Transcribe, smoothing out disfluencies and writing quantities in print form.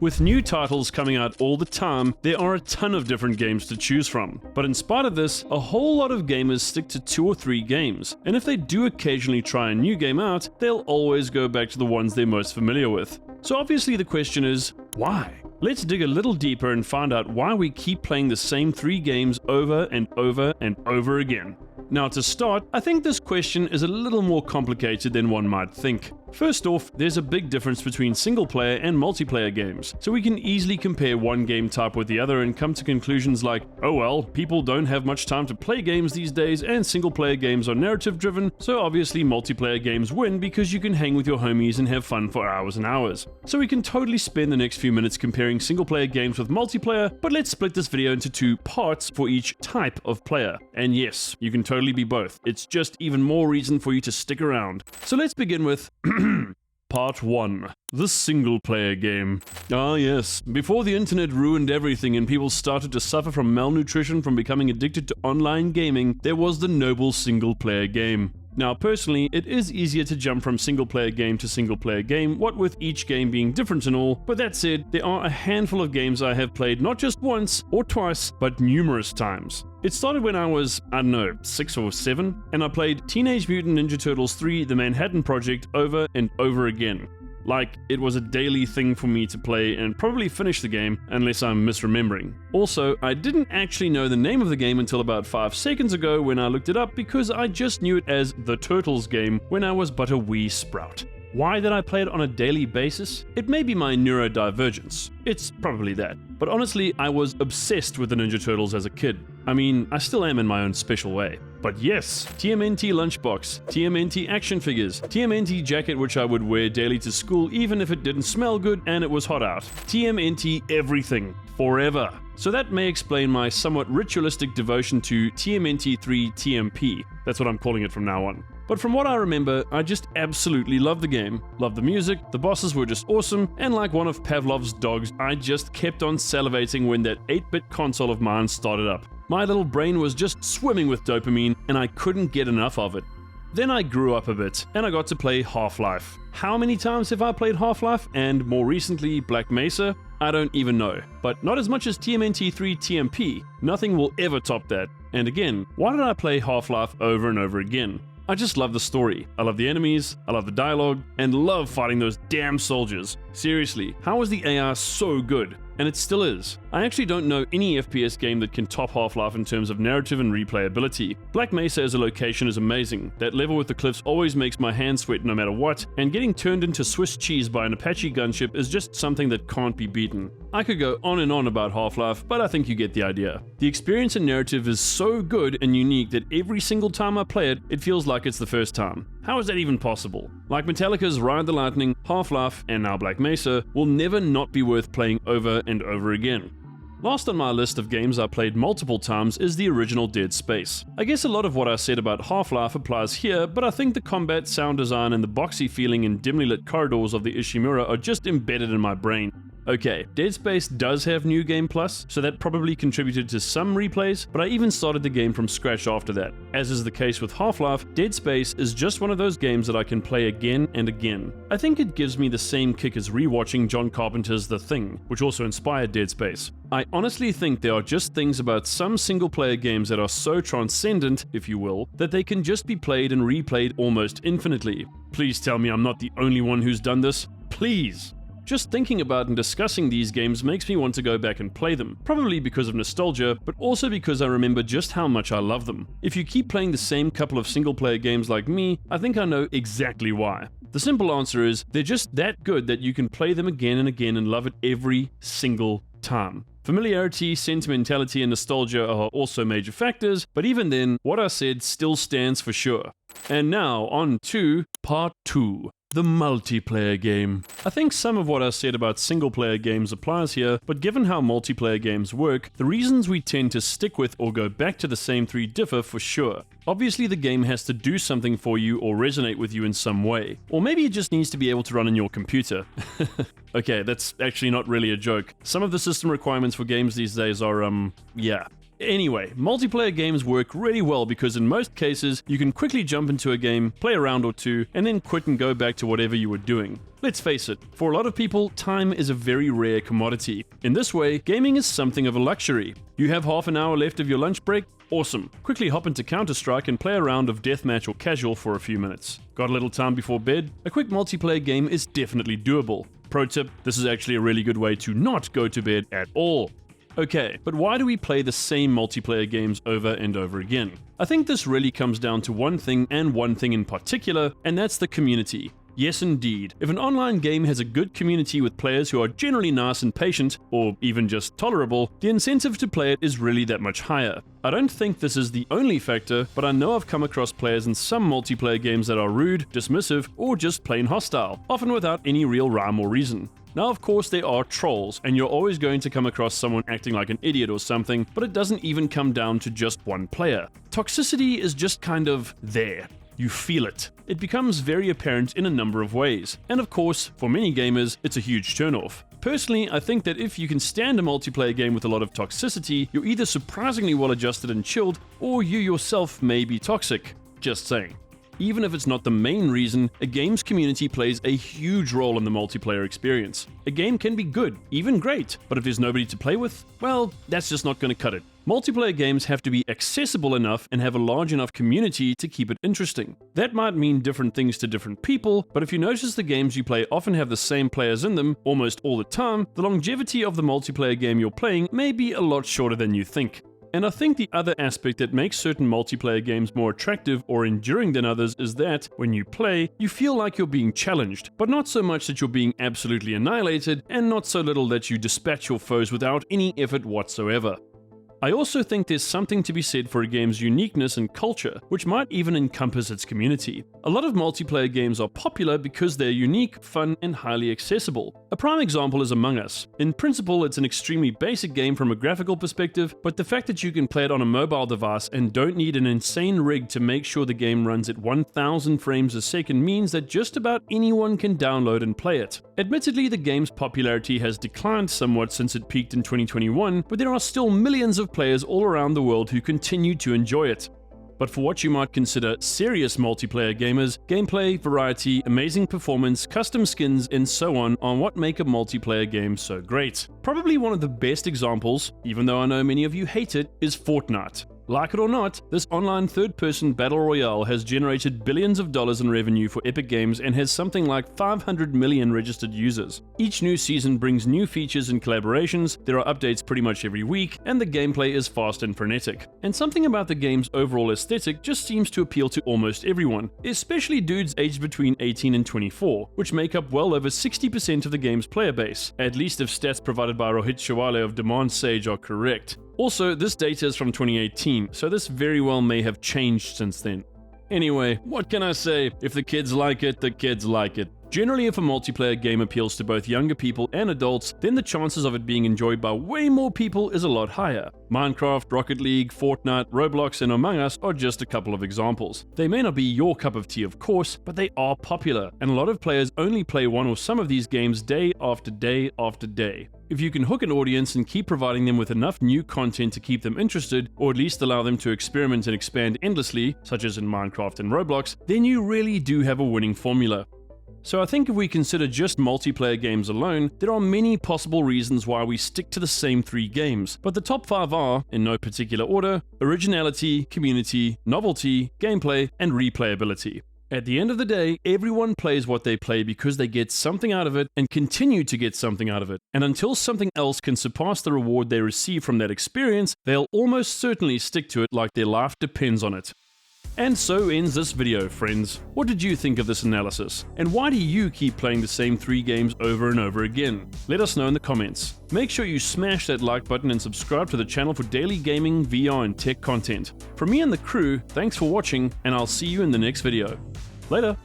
With new titles coming out all the time, there are a ton of different games to choose from. But in spite of this, a whole lot of gamers stick to 2 or 3 games, and if they do occasionally try a new game out, they'll always go back to the ones they're most familiar with. So obviously the question is, why? Let's dig a little deeper and find out why we keep playing the same 3 games over and over and over again. Now to start, I think this question is a little more complicated than one might think. First off, there's a big difference between single player and multiplayer games, so we can easily compare one game type with the other and come to conclusions like, oh well, people don't have much time to play games these days and single player games are narrative driven, so obviously multiplayer games win because you can hang with your homies and have fun for hours and hours. So we can totally spend the next few minutes comparing single player games with multiplayer, but let's split this video into 2 parts for each type of player. And yes, you can totally be both. It's just even more reason for you to stick around. So let's begin with Part 1. The single player game. Ah yes, before the internet ruined everything and people started to suffer from malnutrition from becoming addicted to online gaming, there was the noble single player game. Now personally, it is easier to jump from single player game to single player game, what with each game being different and all, but that said, there are a handful of games I have played not just once or twice, but numerous times. It started when I was, I don't know, 6 or 7, and I played Teenage Mutant Ninja Turtles 3: The Manhattan Project over and over again. Like, it was a daily thing for me to play and probably finish the game, unless I'm misremembering. Also, I didn't actually know the name of the game until about 5 seconds ago when I looked it up because I just knew it as The Turtles game when I was but a wee sprout. Why did I play it on a daily basis? It may be my neurodivergence. It's probably that. But honestly, I was obsessed with the Ninja Turtles as a kid. I mean, I still am in my own special way. But yes, TMNT lunchbox, TMNT action figures, TMNT jacket which I would wear daily to school even if it didn't smell good and it was hot out. TMNT everything, forever. So that may explain my somewhat ritualistic devotion to TMNT3 TMP. That's what I'm calling it from now on. But from what I remember, I just absolutely loved the game, loved the music, the bosses were just awesome, and like one of Pavlov's dogs, I just kept on salivating when that 8-bit console of mine started up. My little brain was just swimming with dopamine, and I couldn't get enough of it. Then I grew up a bit, and I got to play Half-Life. How many times have I played Half-Life, and more recently Black Mesa? I don't even know, but not as much as TMNT3 TMP. Nothing will ever top that. And again, why did I play Half-Life over and over again? I just love the story, I love the enemies, I love the dialogue, and love fighting those damn soldiers. Seriously, how was the AI so good? And it still is. I actually don't know any FPS game that can top Half-Life in terms of narrative and replayability. Black Mesa as a location is amazing. That level with the cliffs always makes my hands sweat no matter what, and getting turned into Swiss cheese by an Apache gunship is just something that can't be beaten. I could go on and on about Half-Life, but I think you get the idea. The experience and narrative is so good and unique that every single time I play it, it feels like it's the first time. How is that even possible? Like Metallica's Ride the Lightning, Half-Life, and now Black Mesa will never not be worth playing over and over again. Last on my list of games I played multiple times is the original Dead Space. I guess a lot of what I said about Half-Life applies here, but I think the combat, sound design, and the boxy feeling in dimly lit corridors of the Ishimura are just embedded in my brain. Okay, Dead Space does have New Game Plus, so that probably contributed to some replays, but I even started the game from scratch after that. As is the case with Half-Life, Dead Space is just one of those games that I can play again and again. I think it gives me the same kick as rewatching John Carpenter's The Thing, which also inspired Dead Space. I honestly think there are just things about some single-player games that are so transcendent, if you will, that they can just be played and replayed almost infinitely. Please tell me I'm not the only one who's done this. Please! Just thinking about and discussing these games makes me want to go back and play them, probably because of nostalgia, but also because I remember just how much I love them. If you keep playing the same couple of single-player games like me, I think I know exactly why. The simple answer is, they're just that good that you can play them again and again and love it every single time. Familiarity, sentimentality, and nostalgia are also major factors, but even then, what I said still stands for sure. And now, on to Part 2. The multiplayer game. I think some of what I said about single-player games applies here, but given how multiplayer games work, the reasons we tend to stick with or go back to the same 3 differ for sure. Obviously the game has to do something for you or resonate with you in some way. Or maybe it just needs to be able to run on your computer. Okay, that's actually not really a joke. Some of the system requirements for games these days are, yeah. Anyway, multiplayer games work really well because in most cases, you can quickly jump into a game, play a round or two, and then quit and go back to whatever you were doing. Let's face it, for a lot of people, time is a very rare commodity. In this way, gaming is something of a luxury. You have half an hour left of your lunch break? Awesome. Quickly hop into Counter-Strike and play a round of deathmatch or casual for a few minutes. Got a little time before bed? A quick multiplayer game is definitely doable. Pro tip, this is actually a really good way to not go to bed at all. Okay, but why do we play the same multiplayer games over and over again? I think this really comes down to one thing and one thing in particular, and that's the community. Yes indeed, if an online game has a good community with players who are generally nice and patient, or even just tolerable, the incentive to play it is really that much higher. I don't think this is the only factor, but I know I've come across players in some multiplayer games that are rude, dismissive, or just plain hostile, often without any real rhyme or reason. Now of course there are trolls, and you're always going to come across someone acting like an idiot or something, but it doesn't even come down to just one player. Toxicity is just kind of there. You feel it. It becomes very apparent in a number of ways, and of course, for many gamers, it's a huge turnoff. Personally, I think that if you can stand a multiplayer game with a lot of toxicity, you're either surprisingly well adjusted and chilled, or you yourself may be toxic. Just saying. Even if it's not the main reason, a game's community plays a huge role in the multiplayer experience. A game can be good, even great, but if there's nobody to play with, well, that's just not going to cut it. Multiplayer games have to be accessible enough and have a large enough community to keep it interesting. That might mean different things to different people, but if you notice the games you play often have the same players in them almost all the time, the longevity of the multiplayer game you're playing may be a lot shorter than you think. And I think the other aspect that makes certain multiplayer games more attractive or enduring than others is that, when you play, you feel like you're being challenged, but not so much that you're being absolutely annihilated, and not so little that you dispatch your foes without any effort whatsoever. I also think there's something to be said for a game's uniqueness and culture, which might even encompass its community. A lot of multiplayer games are popular because they're unique, fun, and highly accessible. A prime example is Among Us. In principle, it's an extremely basic game from a graphical perspective, but the fact that you can play it on a mobile device and don't need an insane rig to make sure the game runs at 1000 frames a second means that just about anyone can download and play it. Admittedly, the game's popularity has declined somewhat since it peaked in 2021, but there are still millions of players all around the world who continue to enjoy it. But for what you might consider serious multiplayer gamers, gameplay, variety, amazing performance, custom skins, and so on are what make a multiplayer game so great. Probably one of the best examples, even though I know many of you hate it, is Fortnite. Like it or not, this online third-person battle royale has generated billions of dollars in revenue for Epic Games and has something like 500 million registered users. Each new season brings new features and collaborations, there are updates pretty much every week, and the gameplay is fast and frenetic. And something about the game's overall aesthetic just seems to appeal to almost everyone, especially dudes aged between 18 and 24, which make up well over 60% of the game's player base, at least if stats provided by Rohit Shawale of Demand Sage are correct. Also, this data is from 2018, so this very well may have changed since then. Anyway, what can I say? If the kids like it, the kids like it. Generally, if a multiplayer game appeals to both younger people and adults, then the chances of it being enjoyed by way more people is a lot higher. Minecraft, Rocket League, Fortnite, Roblox, and Among Us are just a couple of examples. They may not be your cup of tea, of course, but they are popular, and a lot of players only play one or some of these games day after day after day. If you can hook an audience and keep providing them with enough new content to keep them interested, or at least allow them to experiment and expand endlessly, such as in Minecraft and Roblox, then you really do have a winning formula. So I think if we consider just multiplayer games alone, there are many possible reasons why we stick to the same 3 games, but the top 5 are, in no particular order, originality, community, novelty, gameplay, and replayability. At the end of the day, everyone plays what they play because they get something out of it and continue to get something out of it. And until something else can surpass the reward they receive from that experience, they'll almost certainly stick to it like their life depends on it. And so ends this video, friends. What did you think of this analysis? And why do you keep playing the same 3 games over and over again? Let us know in the comments. Make sure you smash that like button and subscribe to the channel for daily gaming, VR, and tech content. From me and the crew, thanks for watching, and I'll see you in the next video. Later!